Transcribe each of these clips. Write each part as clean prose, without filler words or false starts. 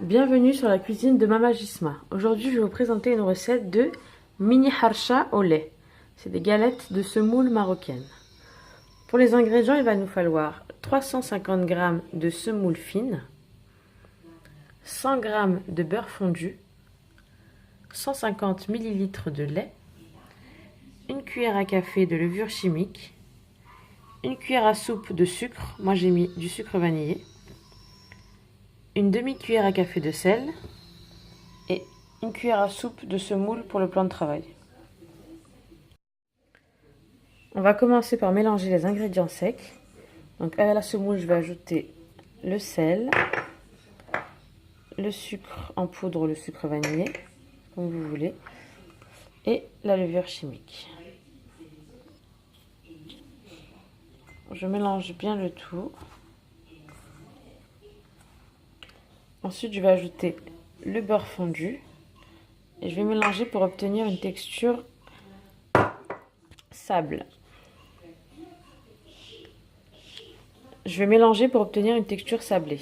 Bienvenue sur la cuisine de Mama Jisma. Aujourd'hui, je vais vous présenter une recette de mini harsha au lait. C'est des galettes de semoule marocaine. Pour les ingrédients, il va nous falloir 350 g de semoule fine, 100 g de beurre fondu, 150 ml de lait, une cuillère à café de levure chimique, une cuillère à soupe de sucre, moi j'ai mis du sucre vanillé, une demi-cuillère à café de sel et une cuillère à soupe de semoule pour le plan de travail. On va commencer par mélanger les ingrédients secs. Donc à la semoule, je vais ajouter le sel, le sucre en poudre ou le sucre vanillé, comme vous voulez, et la levure chimique. Je mélange bien le tout. Ensuite, je vais ajouter le beurre fondu et je vais mélanger pour obtenir une texture sable. Je vais mélanger pour obtenir une texture sablée.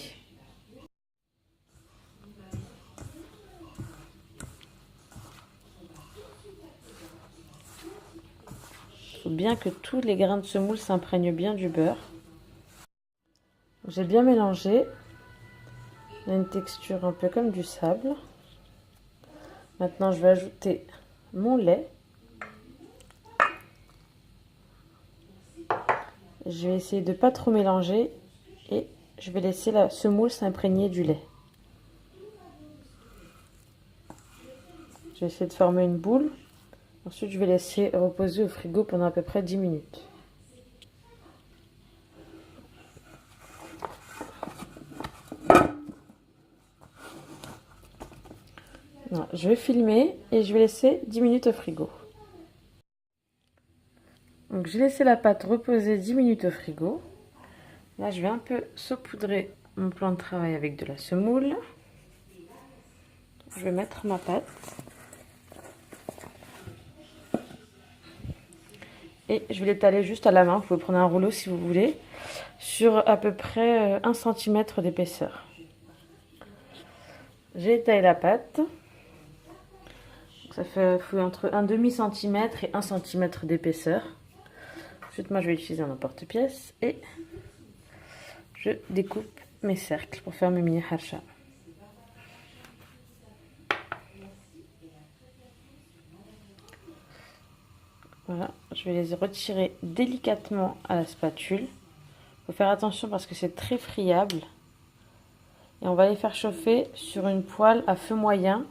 Il faut bien que tous les grains de semoule s'imprègnent bien du beurre. J'ai bien mélangé. Il y a une texture un peu comme du sable. Maintenant, je vais ajouter mon lait. Je vais essayer de ne pas trop mélanger et je vais laisser la semoule s'imprégner du lait. Je vais essayer de former une boule. Ensuite, je vais laisser reposer au frigo pendant à peu près 10 minutes. Voilà, je vais filmer et je vais laisser 10 minutes au frigo. Donc, j'ai laissé la pâte reposer 10 minutes au frigo. Là, je vais un peu saupoudrer mon plan de travail avec de la semoule. Je vais mettre ma pâte. Et je vais l'étaler juste à la main. Vous pouvez prendre un rouleau si vous voulez. Sur à peu près 1 cm d'épaisseur. J'ai étalé la pâte. Ça fait entre un demi-centimètre et 1 cm d'épaisseur. Ensuite, moi, je vais utiliser un emporte-pièce et je découpe mes cercles pour faire mes mini harsha. Voilà, je vais les retirer délicatement à la spatule. Il faut faire attention parce que c'est très friable. Et on va les faire chauffer sur une poêle à feu moyen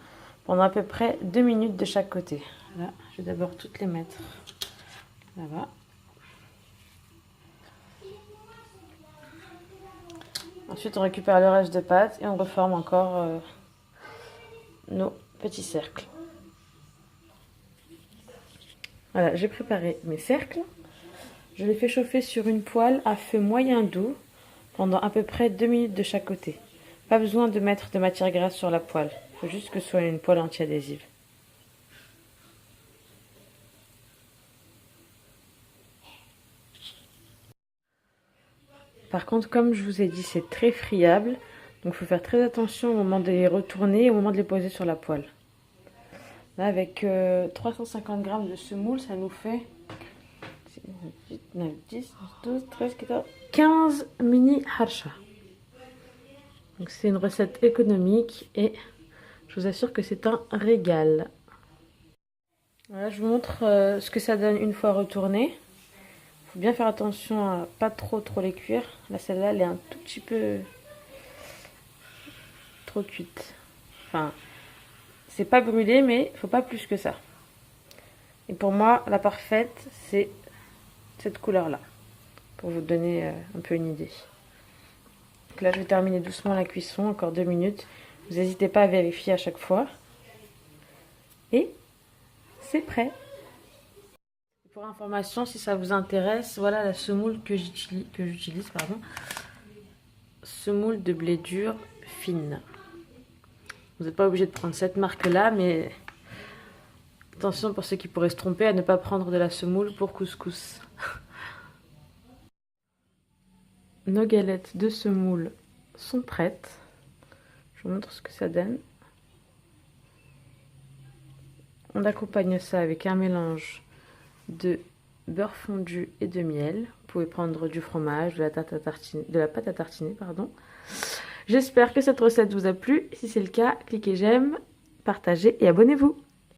pendant à peu près 2 minutes de chaque côté. Là, je vais d'abord toutes les mettre là-bas. Ensuite, on récupère le reste de pâte et on reforme encore nos petits cercles. Voilà, j'ai préparé mes cercles. Je les fais chauffer sur une poêle à feu moyen doux pendant à peu près 2 minutes de chaque côté. Pas besoin de mettre de matière grasse sur la poêle. Il faut juste que ce soit une poêle anti-adhésive. Par contre, comme je vous ai dit, c'est très friable. Donc il faut faire très attention au moment de les retourner et au moment de les poser sur la poêle. Là, avec 350 g de semoule, ça nous fait 8, 9, 10, 12, 13, 14, 15 mini harsha. Donc c'est une recette économique et je vous assure que c'est un régal. Voilà, je vous montre ce que ça donne une fois retourné. Il faut bien faire attention à pas trop les cuire. Là, celle-là, elle est un tout petit peu trop cuite. Enfin, c'est pas brûlé, mais il faut pas plus que ça. Et pour moi, la parfaite, c'est cette couleur-là, pour vous donner un peu une idée. Donc là, je vais terminer doucement la cuisson, encore 2 minutes. Vous n'hésitez pas à vérifier à chaque fois. Et c'est prêt. Pour information, si ça vous intéresse, voilà la semoule que j'utilise. Semoule de blé dur fine. Vous n'êtes pas obligé de prendre cette marque-là, mais attention pour ceux qui pourraient se tromper à ne pas prendre de la semoule pour couscous. Nos galettes de semoule sont prêtes. Je vous montre ce que ça donne. On accompagne ça avec un mélange de beurre fondu et de miel. Vous pouvez prendre du fromage, de la pâte à tartiner, pardon. J'espère que cette recette vous a plu. Si c'est le cas, cliquez j'aime, partagez et abonnez-vous.